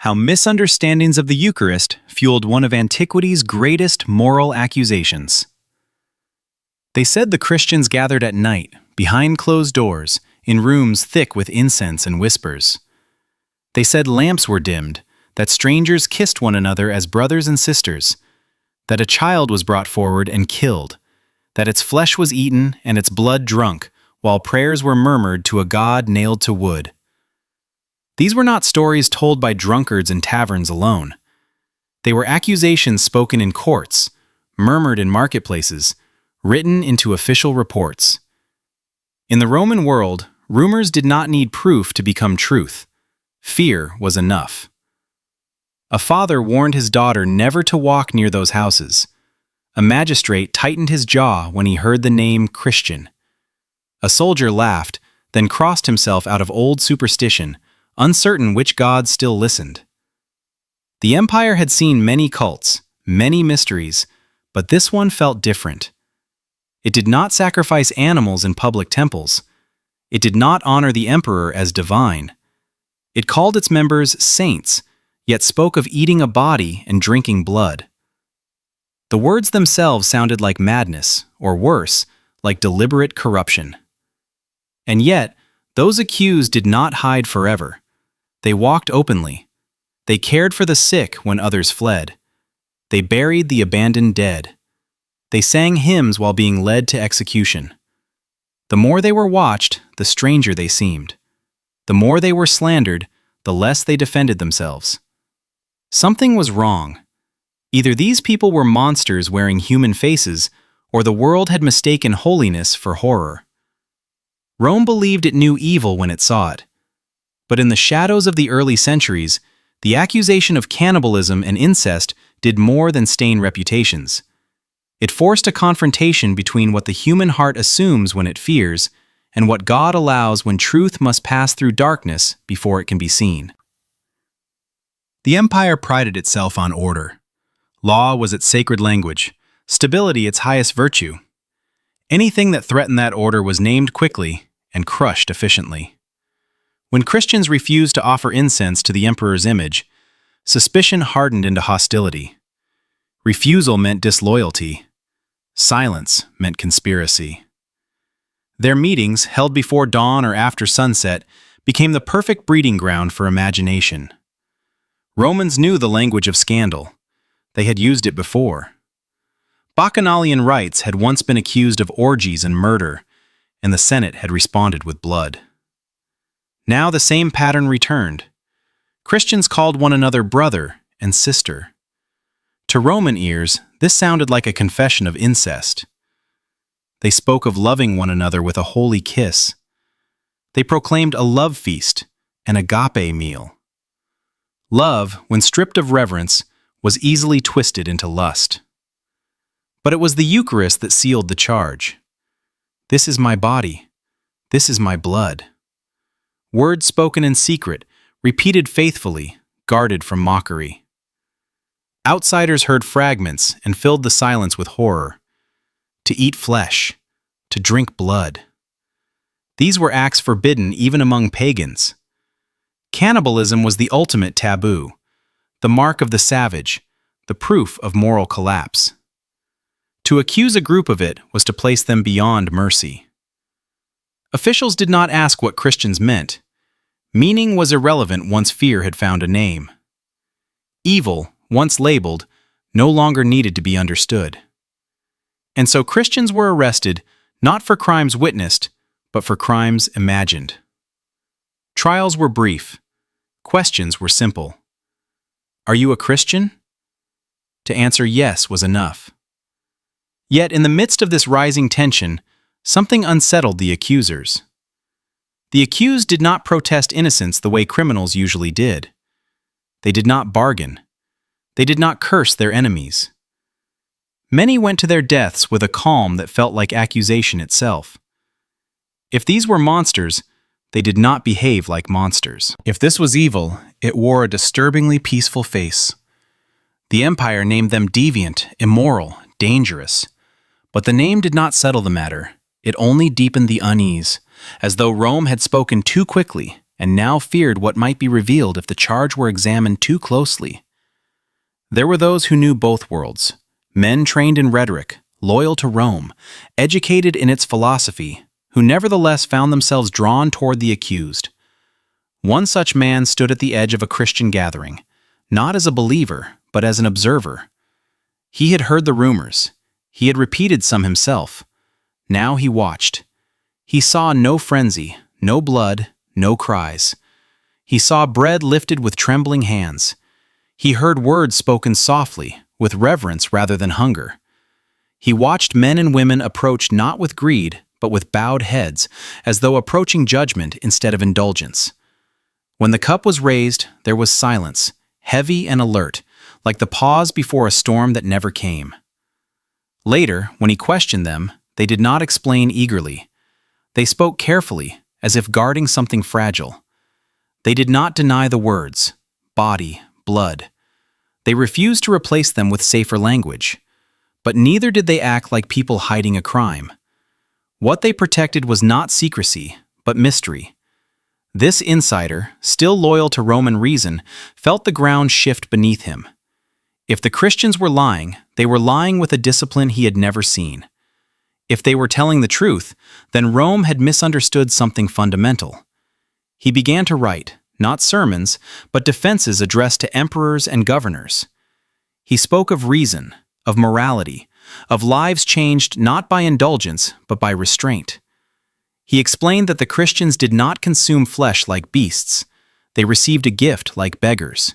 how misunderstandings of the Eucharist fueled one of antiquity's greatest moral accusations. They said the Christians gathered at night, behind closed doors, in rooms thick with incense and whispers. They said lamps were dimmed, that strangers kissed one another as brothers and sisters, that a child was brought forward and killed, that its flesh was eaten and its blood drunk, while prayers were murmured to a God nailed to wood. These were not stories told by drunkards in taverns alone. They were accusations spoken in courts, murmured in marketplaces, written into official reports. In the Roman world, rumors did not need proof to become truth. Fear was enough. A father warned his daughter never to walk near those houses. A magistrate tightened his jaw when he heard the name Christian. A soldier laughed, then crossed himself out of old superstition, uncertain which god still listened. The empire had seen many cults, many mysteries, but this one felt different. It did not sacrifice animals in public temples. It did not honor the emperor as divine. It called its members saints, yet spoke of eating a body and drinking blood. The words themselves sounded like madness, or worse, like deliberate corruption. And yet, those accused did not hide forever. They walked openly. They cared for the sick when others fled. They buried the abandoned dead. They sang hymns while being led to execution. The more they were watched, the stranger they seemed. The more they were slandered, the less they defended themselves. Something was wrong. Either these people were monsters wearing human faces, or the world had mistaken holiness for horror. Rome believed it knew evil when it saw it. But in the shadows of the early centuries, the accusation of cannibalism and incest did more than stain reputations. It forced a confrontation between what the human heart assumes when it fears and what God allows when truth must pass through darkness before it can be seen. The empire prided itself on order. Law was its sacred language, stability its highest virtue. Anything that threatened that order was named quickly and crushed efficiently. When Christians refused to offer incense to the emperor's image, suspicion hardened into hostility. Refusal meant disloyalty. Silence meant conspiracy. Their meetings, held before dawn or after sunset, became the perfect breeding ground for imagination. Romans knew the language of scandal. They had used it before. Bacchanalian rites had once been accused of orgies and murder, and the Senate had responded with blood. Now the same pattern returned. Christians called one another brother and sister. To Roman ears, this sounded like a confession of incest. They spoke of loving one another with a holy kiss. They proclaimed a love feast, an agape meal. Love, when stripped of reverence, was easily twisted into lust. But it was the Eucharist that sealed the charge. This is my body. This is my blood. Words spoken in secret, repeated faithfully, guarded from mockery. Outsiders heard fragments and filled the silence with horror. To eat flesh, to drink blood. These were acts forbidden even among pagans. Cannibalism was the ultimate taboo, the mark of the savage, the proof of moral collapse. To accuse a group of it was to place them beyond mercy. Officials did not ask what Christians meant. Meaning was irrelevant once fear had found a name. Evil, once labeled, no longer needed to be understood. And so Christians were arrested not for crimes witnessed, but for crimes imagined. Trials were brief. Questions were simple. Are you a Christian? To answer yes was enough. Yet in the midst of this rising tension, something unsettled the accusers. The accused did not protest innocence the way criminals usually did. They did not bargain. They did not curse their enemies. Many went to their deaths with a calm that felt like accusation itself. If these were monsters, they did not behave like monsters. If this was evil, it wore a disturbingly peaceful face. The empire named them deviant, immoral, dangerous. But the name did not settle the matter. It only deepened the unease, as though Rome had spoken too quickly, and now feared what might be revealed if the charge were examined too closely. There were those who knew both worlds, men trained in rhetoric, loyal to Rome, educated in its philosophy, who nevertheless found themselves drawn toward the accused. One such man stood at the edge of a Christian gathering, not as a believer, but as an observer. He had heard the rumors. He had repeated some himself. Now he watched. He saw no frenzy, no blood, no cries. He saw bread lifted with trembling hands. He heard words spoken softly, with reverence rather than hunger. He watched men and women approach not with greed, but with bowed heads, as though approaching judgment instead of indulgence. When the cup was raised, there was silence, heavy and alert, like the pause before a storm that never came. Later, when he questioned them, they did not explain eagerly. They spoke carefully, as if guarding something fragile. They did not deny the words, body, blood. They refused to replace them with safer language. But neither did they act like people hiding a crime. What they protected was not secrecy, but mystery. This insider, still loyal to Roman reason, felt the ground shift beneath him. If the Christians were lying, they were lying with a discipline he had never seen. If they were telling the truth, then Rome had misunderstood something fundamental. He began to write, not sermons, but defenses addressed to emperors and governors. He spoke of reason, of morality, of lives changed not by indulgence, but by restraint. He explained that the Christians did not consume flesh like beasts. They received a gift like beggars.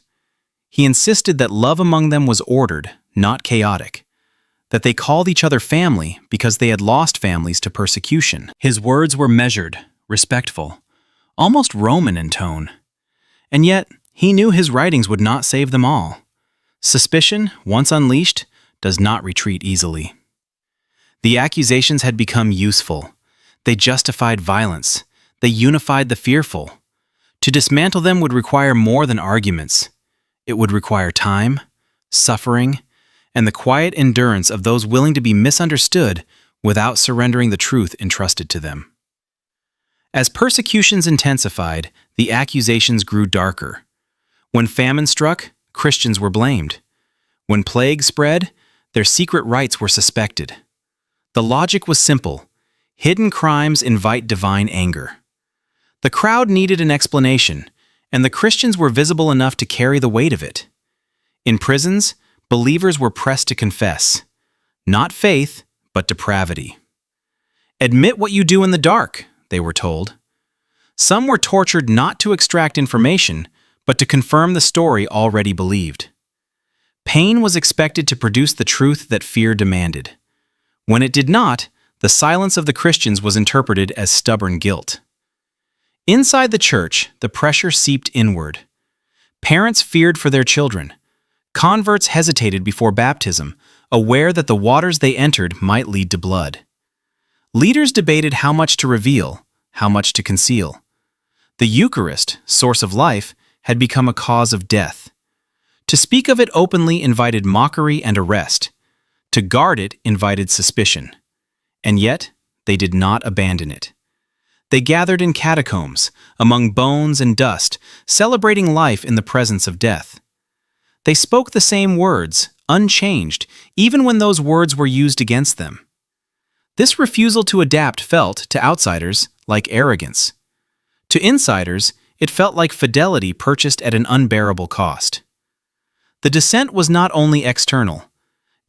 He insisted that love among them was ordered, not chaotic, that they called each other family because they had lost families to persecution. His words were measured, respectful, almost Roman in tone. And yet, he knew his writings would not save them all. Suspicion, once unleashed, does not retreat easily. The accusations had become useful. They justified violence. They unified the fearful. To dismantle them would require more than arguments. It would require time, suffering, and the quiet endurance of those willing to be misunderstood without surrendering the truth entrusted to them. As persecutions intensified, the accusations grew darker. When famine struck, Christians were blamed. When plague spread, their secret rites were suspected. The logic was simple. Hidden crimes invite divine anger. The crowd needed an explanation, and the Christians were visible enough to carry the weight of it. In prisons, believers were pressed to confess, not faith, but depravity. Admit what you do in the dark, they were told. Some were tortured not to extract information, but to confirm the story already believed. Pain was expected to produce the truth that fear demanded. When it did not, the silence of the Christians was interpreted as stubborn guilt. Inside the church, the pressure seeped inward. Parents feared for their children. Converts hesitated before baptism, aware that the waters they entered might lead to blood. Leaders debated how much to reveal, how much to conceal. The Eucharist, source of life, had become a cause of death. To speak of it openly invited mockery and arrest. To guard it invited suspicion. And yet, they did not abandon it. They gathered in catacombs, among bones and dust, celebrating life in the presence of death. They spoke the same words, unchanged, even when those words were used against them. This refusal to adapt felt, to outsiders, like arrogance. To insiders, it felt like fidelity purchased at an unbearable cost. The dissent was not only external.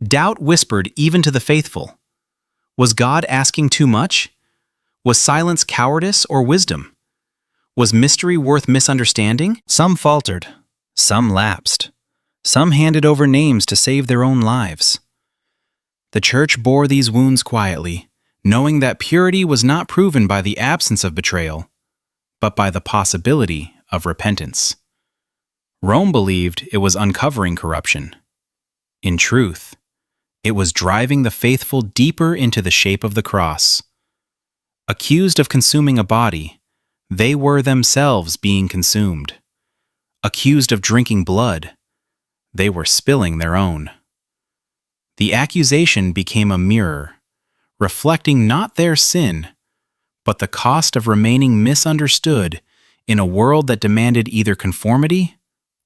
Doubt whispered even to the faithful. Was God asking too much? Was silence cowardice or wisdom? Was mystery worth misunderstanding? Some faltered. Some lapsed. Some handed over names to save their own lives. The church bore these wounds quietly, knowing that purity was not proven by the absence of betrayal, but by the possibility of repentance. Rome believed it was uncovering corruption. In truth, it was driving the faithful deeper into the shape of the cross. Accused of consuming a body, they were themselves being consumed. Accused of drinking blood, they were spilling their own. The accusation became a mirror, reflecting not their sin, but the cost of remaining misunderstood in a world that demanded either conformity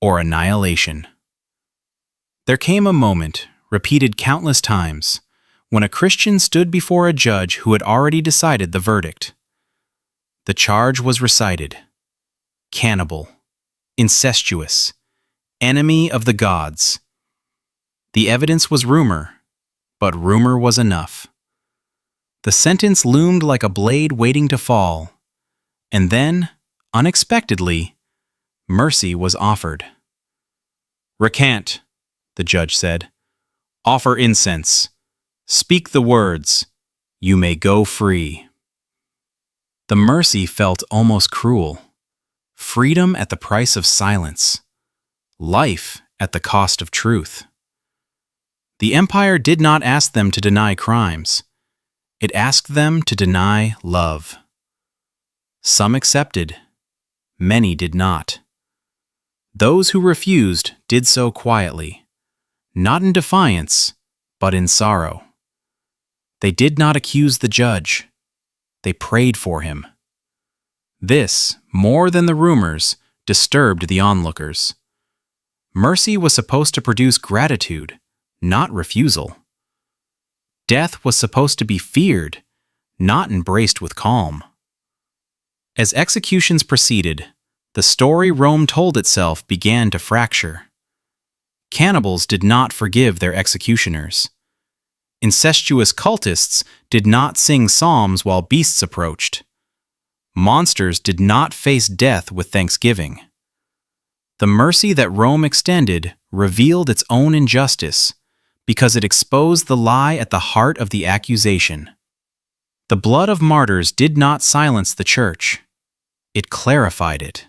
or annihilation. There came a moment, repeated countless times, when a Christian stood before a judge who had already decided the verdict. The charge was recited: cannibal, incestuous, enemy of the gods. The evidence was rumor, but rumor was enough. The sentence loomed like a blade waiting to fall, and then, unexpectedly, mercy was offered. "Recant," the judge said. "Offer incense. Speak the words. You may go free." The mercy felt almost cruel. Freedom at the price of silence. Life at the cost of truth. The empire did not ask them to deny crimes. It asked them to deny love. Some accepted. Many did not. Those who refused did so quietly, not in defiance, but in sorrow. They did not accuse the judge. They prayed for him. This, more than the rumors, disturbed the onlookers. Mercy was supposed to produce gratitude, not refusal. Death was supposed to be feared, not embraced with calm. As executions proceeded, the story Rome told itself began to fracture. Cannibals did not forgive their executioners. Incestuous cultists did not sing psalms while beasts approached. Monsters did not face death with thanksgiving. The mercy that Rome extended revealed its own injustice, because it exposed the lie at the heart of the accusation. The blood of martyrs did not silence the church. It clarified it.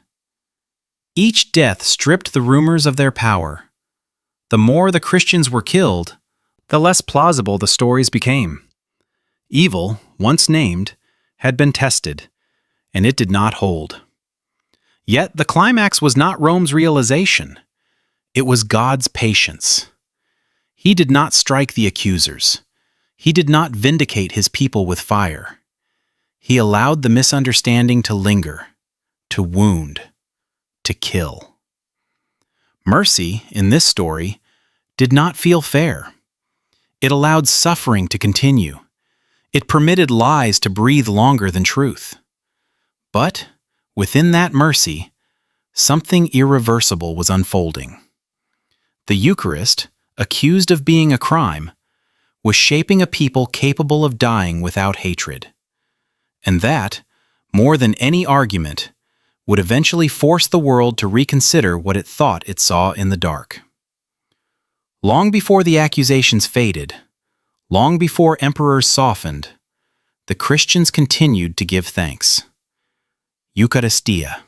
Each death stripped the rumors of their power. The more the Christians were killed, the less plausible the stories became. Evil, once named, had been tested, and it did not hold. Yet the climax was not Rome's realization. It was God's patience. He did not strike the accusers. He did not vindicate his people with fire. He allowed the misunderstanding to linger, to wound, to kill. Mercy, in this story, did not feel fair. It allowed suffering to continue. It permitted lies to breathe longer than truth. But, within that mercy, something irreversible was unfolding. The Eucharist, accused of being a crime, was shaping a people capable of dying without hatred. And that, more than any argument, would eventually force the world to reconsider what it thought it saw in the dark. Long before the accusations faded, long before emperors softened, the Christians continued to give thanks. Eucharistia,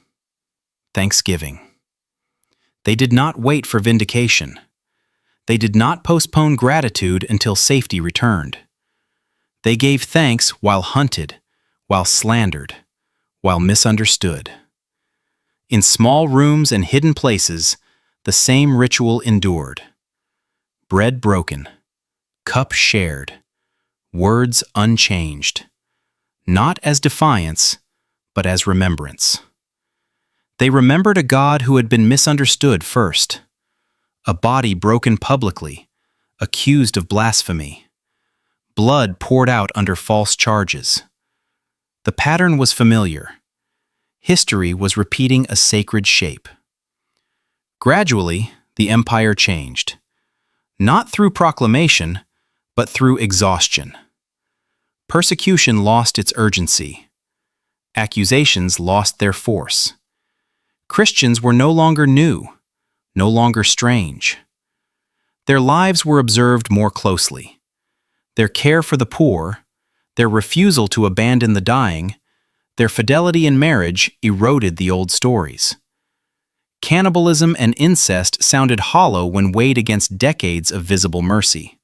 thanksgiving. They did not wait for vindication. They did not postpone gratitude until safety returned. They gave thanks while hunted, while slandered, while misunderstood. In small rooms and hidden places, the same ritual endured. Bread broken, cup shared, words unchanged, not as defiance, but as remembrance. They remembered a God who had been misunderstood first, a body broken publicly, accused of blasphemy, blood poured out under false charges. The pattern was familiar. History was repeating a sacred shape. Gradually, the empire changed, not through proclamation, but through exhaustion. Persecution lost its urgency. Accusations lost their force. Christians were no longer new, no longer strange. Their lives were observed more closely. Their care for the poor, their refusal to abandon the dying, their fidelity in marriage eroded the old stories. Cannibalism and incest sounded hollow when weighed against decades of visible mercy.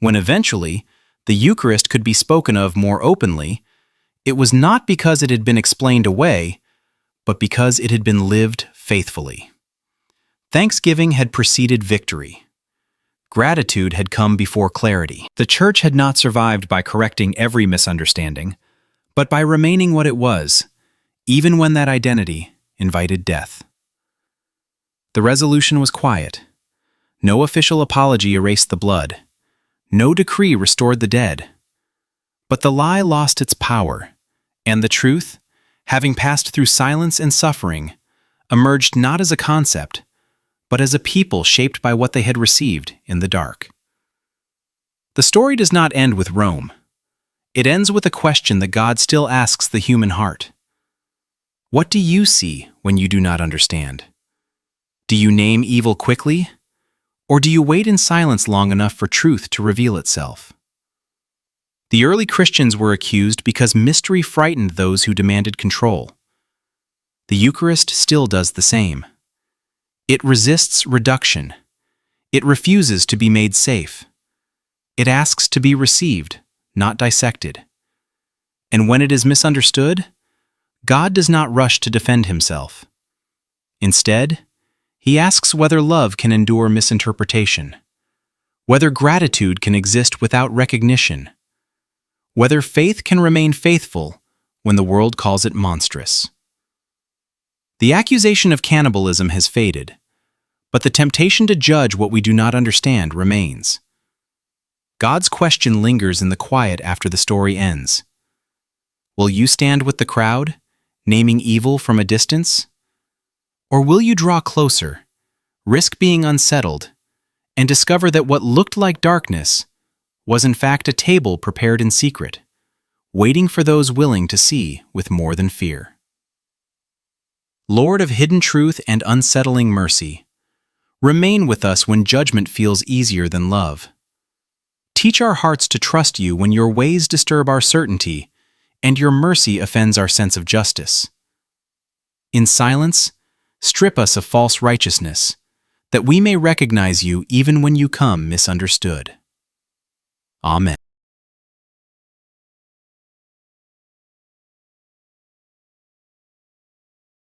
When eventually the Eucharist could be spoken of more openly, it was not because it had been explained away, but because it had been lived faithfully. Thanksgiving had preceded victory. Gratitude had come before clarity. The Church had not survived by correcting every misunderstanding, but by remaining what it was, even when that identity invited death. The resolution was quiet. No official apology erased the blood. No decree restored the dead. But the lie lost its power, and the truth, having passed through silence and suffering, emerged not as a concept, but as a people shaped by what they had received in the dark. The story does not end with Rome. It ends with a question that God still asks the human heart. What do you see when you do not understand? Do you name evil quickly? Or do you wait in silence long enough for truth to reveal itself? The early Christians were accused because mystery frightened those who demanded control. The Eucharist still does the same. It resists reduction. It refuses to be made safe. It asks to be received, not dissected. And when it is misunderstood, God does not rush to defend himself. Instead, he asks whether love can endure misinterpretation, whether gratitude can exist without recognition, whether faith can remain faithful when the world calls it monstrous. The accusation of cannibalism has faded, but the temptation to judge what we do not understand remains. God's question lingers in the quiet after the story ends. Will you stand with the crowd, naming evil from a distance? Or will you draw closer, risk being unsettled, and discover that what looked like darkness was in fact a table prepared in secret, waiting for those willing to see with more than fear? Lord of hidden truth and unsettling mercy, remain with us when judgment feels easier than love. Teach our hearts to trust you when your ways disturb our certainty and your mercy offends our sense of justice. In silence, strip us of false righteousness, that we may recognize you even when you come misunderstood. Amen.